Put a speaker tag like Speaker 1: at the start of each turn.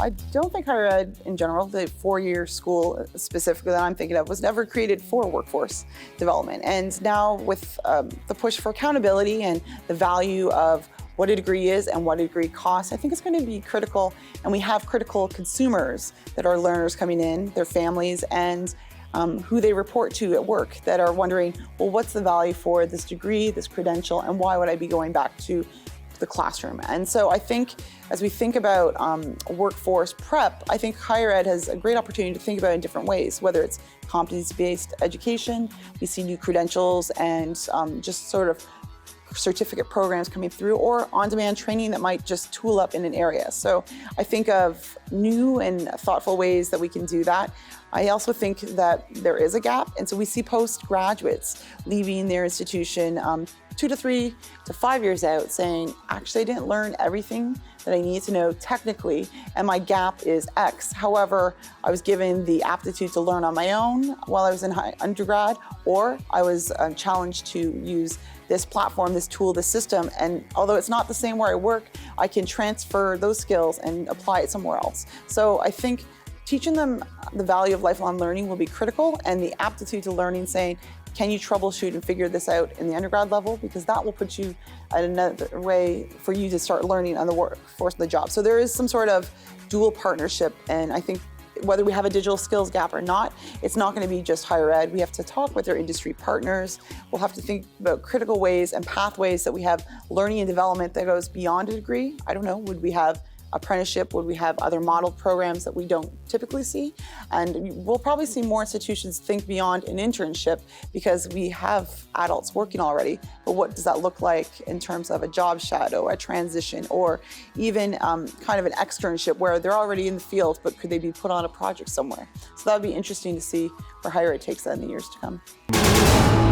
Speaker 1: I don't think higher ed in general, the four-year school specifically that I'm thinking of, was never created for workforce development. And now with the push for accountability and the value of what a degree is and what a degree costs, I think it's going to be critical. And we have critical consumers that are learners coming in, their families, and who they report to at work that are wondering, well, what's the value for this degree, this credential, and why would I be going back to the classroom? And so I think as we think about workforce prep, I think higher ed has a great opportunity to think about it in different ways, whether it's competency-based education, we see new credentials and just sort of certificate programs coming through, or on-demand training that might just tool up in an area. So I think of new and thoughtful ways that we can do that. I also think that there is a gap, and so we see postgraduates leaving their institution 2 to 3 to 5 years out saying, actually, I didn't learn everything that I need to know technically, and my gap is X. However, I was given the aptitude to learn on my own while I was in undergrad, or I was challenged to use this platform, this tool, this system, and although it's not the same where I work, I can transfer those skills and apply it somewhere else. So I think teaching them the value of lifelong learning will be critical, and the aptitude to learning, saying, can you troubleshoot and figure this out in the undergrad level? Because that will put you at another way for you to start learning on the workforce of the job. So there is some sort of dual partnership, and I think whether we have a digital skills gap or not, it's not going to be just higher ed. We have to talk with our industry partners. We'll have to think about critical ways and pathways that we have learning and development that goes beyond a degree. I don't know, would we have apprenticeship? Would we have other modeled programs that we don't typically see? And we'll probably see more institutions think beyond an internship because we have adults working already. But what does that look like in terms of a job shadow, a transition, or even kind of an externship where they're already in the field, but could they be put on a project somewhere? So that would be interesting to see where higher ed takes that in the years to come.